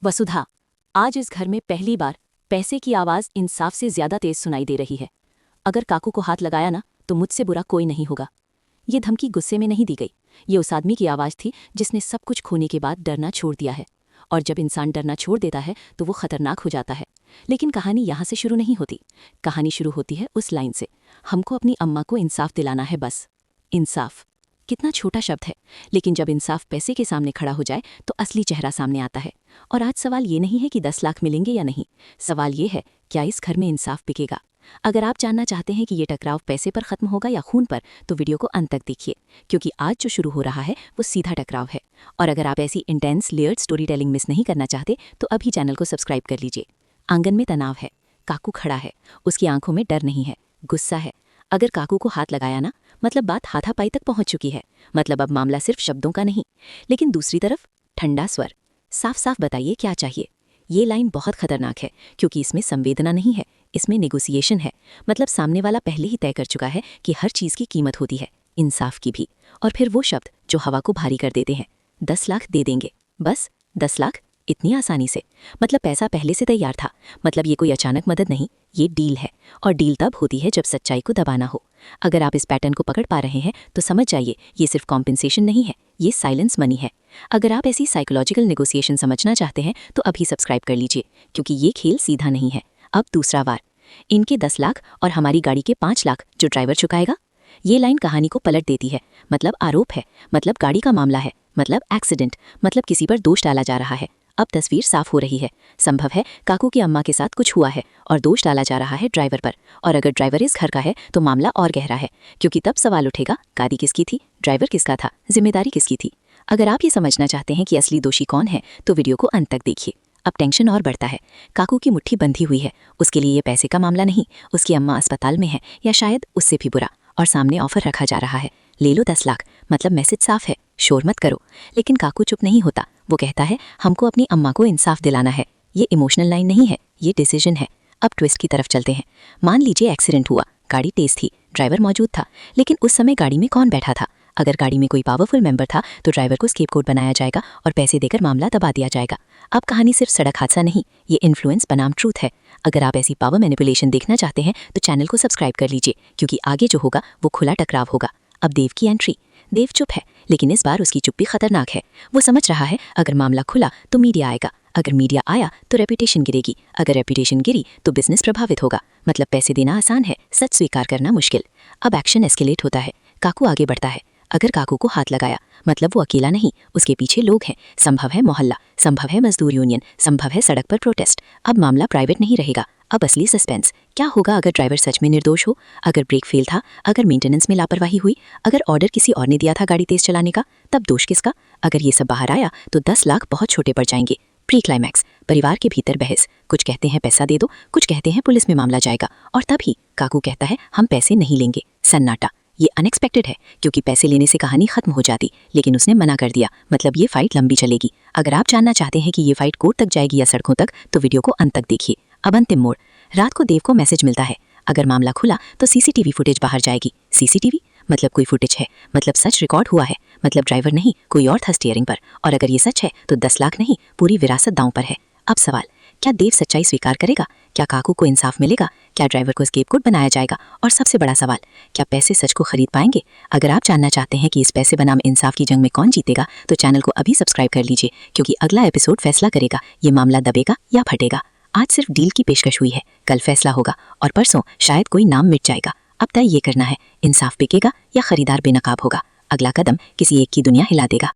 वसुधा, आज इस घर में पहली बार पैसे की आवाज इंसाफ से ज्यादा तेज सुनाई दे रही है। अगर काकू को हाथ लगाया ना तो मुझसे बुरा कोई नहीं होगा। ये धमकी गुस्से में नहीं दी गई, ये उस आदमी की आवाज थी जिसने सब कुछ खोने के बाद डरना छोड़ दिया है। और जब इंसान डरना छोड़ देता है तो वो खतरनाक हो जाता है। लेकिन कहानी यहाँ से शुरू नहीं होती। कहानी शुरू होती है उस लाइन से, हमको अपनी अम्मा को इंसाफ दिलाना है बस। इंसाफ कितना छोटा शब्द है, लेकिन जब इंसाफ पैसे के सामने खड़ा हो जाए तो असली चेहरा सामने आता है। और आज सवाल ये नहीं है कि 10 लाख मिलेंगे या नहीं, सवाल ये है क्या इस घर में इंसाफ बिकेगा। अगर आप जानना चाहते हैं कि ये टकराव पैसे पर खत्म होगा या खून पर, तो वीडियो को अंत तक देखिए, क्योंकि आज जो शुरू हो रहा है वो सीधा टकराव है। और अगर आप ऐसी intense layered story telling miss नहीं करना चाहते तो अभी चैनल को सब्सक्राइब कर लीजिए। आंगन में तनाव है, काकू खड़ा है, उसकी आंखों में डर नहीं है, गुस्सा है। अगर काकू को हाथ लगाया ना, मतलब बात हाथापाई तक पहुंच चुकी है। मतलब अब मामला सिर्फ शब्दों का नहीं। लेकिन दूसरी तरफ ठंडा स्वर, साफ साफ बताइए क्या चाहिए। ये लाइन बहुत खतरनाक है, क्योंकि इसमें संवेदना नहीं है, इसमें नेगोशिएशन है। मतलब सामने वाला पहले ही तय कर चुका है कि हर चीज़ की कीमत होती है, इंसाफ की भी। और फिर वो शब्द जो हवा को भारी कर देते हैं, 10 लाख दे देंगे, बस 10 लाख, इतनी आसानी से। मतलब पैसा पहले से तैयार था, मतलब ये कोई अचानक मदद नहीं, ये डील है। और डील तब होती है जब सच्चाई को दबाना हो। अगर आप इस पैटर्न को पकड़ पा रहे हैं तो समझ जाइए, ये सिर्फ कॉम्पेंसेशन नहीं है, ये साइलेंस मनी है। अगर आप ऐसी साइकोलॉजिकल नेगोशिएशन समझना चाहते हैं तो अभी सब्सक्राइब कर लीजिए, क्योंकि ये खेल सीधा नहीं है। अब दूसरा वार, इनके 10 लाख और हमारी गाड़ी के 5 लाख जो ड्राइवर चुकाएगा। ये लाइन कहानी को पलट देती है। मतलब आरोप है, मतलब गाड़ी का मामला है, मतलब एक्सीडेंट, मतलब किसी पर दोष डाला जा रहा है। अब तस्वीर साफ हो रही है। संभव है काकू की अम्मा के साथ कुछ हुआ है और दोष डाला जा रहा है ड्राइवर पर। और अगर ड्राइवर इस घर का है तो मामला और गहरा है, क्योंकि तब सवाल उठेगा, गाड़ी किसकी थी, ड्राइवर किसका था, जिम्मेदारी किसकी थी। अगर आप ये समझना चाहते हैं कि असली दोषी कौन है तो वीडियो को अंत तक देखिए। अब टेंशन और बढ़ता है। काकू की मुट्ठी बंधी हुई है, उसके लिए ये पैसे का मामला नहीं, उसकी अम्मा अस्पताल में है, या शायद उससे भी बुरा। और सामने ऑफर रखा जा रहा है, ले लो 10 लाख। मतलब मैसेज साफ है, शोर मत करो। लेकिन काकू चुप नहीं होता, वो कहता है हमको अपनी अम्मा को इंसाफ दिलाना है। ये इमोशनल लाइन नहीं है, ये डिसीजन है। अब ट्विस्ट की तरफ चलते हैं। मान लीजिए एक्सीडेंट हुआ, गाड़ी तेज थी, ड्राइवर मौजूद था, लेकिन उस समय गाड़ी में कौन बैठा था। अगर गाड़ी में कोई पावरफुल मेंबर था तो ड्राइवर को स्केपगोट बनाया जाएगा और पैसे देकर मामला दबा दिया जाएगा। अब कहानी सिर्फ सड़क हादसा नहीं, ये इन्फ्लुएंस बनाम ट्रूथ है। अगर आप ऐसी पावर मैनिपुलेशन देखना चाहते हैं तो चैनल को सब्सक्राइब कर लीजिए, क्योंकि आगे जो होगा वो खुला टकराव होगा। अब देव की एंट्री। देव चुप है, लेकिन इस बार उसकी चुप्पी खतरनाक है। वो समझ रहा है अगर मामला खुला तो मीडिया आएगा, अगर मीडिया आया तो रेपुटेशन गिरेगी, अगर रेपुटेशन गिरी तो बिजनेस प्रभावित होगा। मतलब पैसे देना आसान है, सच स्वीकार करना मुश्किल। अब एक्शन एस्केलेट होता है, काकू आगे बढ़ता है। अगर काकू को हाथ लगाया मतलब वो अकेला नहीं, उसके पीछे लोग हैं। संभव है मोहल्ला, संभव है मजदूर यूनियन, संभव है सड़क पर प्रोटेस्ट। अब मामला प्राइवेट नहीं रहेगा, अब असली सस्पेंस। क्या होगा अगर ड्राइवर सच में निर्दोष हो, अगर ब्रेक फेल था, अगर मेंटेनेंस में लापरवाही हुई, अगर ऑर्डर किसी और ने दिया था गाड़ी तेज चलाने का, तब दोष किसका। अगर ये सब बाहर आया तो 10 लाख बहुत छोटे पड़ जाएंगे। प्री क्लाइमैक्स, परिवार के भीतर बहस। कुछ कहते हैं पैसा दे दो, कुछ कहते हैं पुलिस में मामला जाएगा। और तभी काकू कहता है हम पैसे नहीं लेंगे। सन्नाटा। ये अनएक्सपेक्टेड है, क्योंकि पैसे लेने से कहानी खत्म हो जाती, लेकिन उसने मना कर दिया। मतलब ये फाइट लंबी चलेगी। अगर आप जानना चाहते हैं कि ये फाइट कोर्ट तक जाएगी या सड़कों तक, तो वीडियो को अंत तक देखिए। अब अंतिम मोड़। रात को देव को मैसेज मिलता है, अगर मामला खुला तो सीसीटीवी फुटेज बाहर जाएगी। सीसीटीवी मतलब कोई फुटेज है, मतलब सच रिकॉर्ड हुआ है, मतलब ड्राइवर नहीं कोई और था स्टीयरिंग पर। और अगर ये सच है तो 10 लाख नहीं, पूरी विरासत दांव पर है। अब सवाल, क्या देव सच्चाई स्वीकार करेगा, क्या काकू को इंसाफ मिलेगा, क्या ड्राइवर को स्केपगोट बनाया जाएगा, और सबसे बड़ा सवाल, क्या पैसे सच को खरीद पाएंगे। अगर आप जानना चाहते हैं कि इस पैसे बनाम इंसाफ की जंग में कौन जीतेगा तो चैनल को अभी सब्सक्राइब कर लीजिए, क्योंकि अगला एपिसोड फैसला करेगा ये मामला दबेगा या फटेगा। आज सिर्फ डील की पेशकश हुई है, कल फैसला होगा, और परसों शायद कोई नाम मिट जाएगा। अब तय ये करना है, इंसाफ बिकेगा या खरीदार बेनकाब होगा। अगला कदम किसी एक की दुनिया हिला देगा।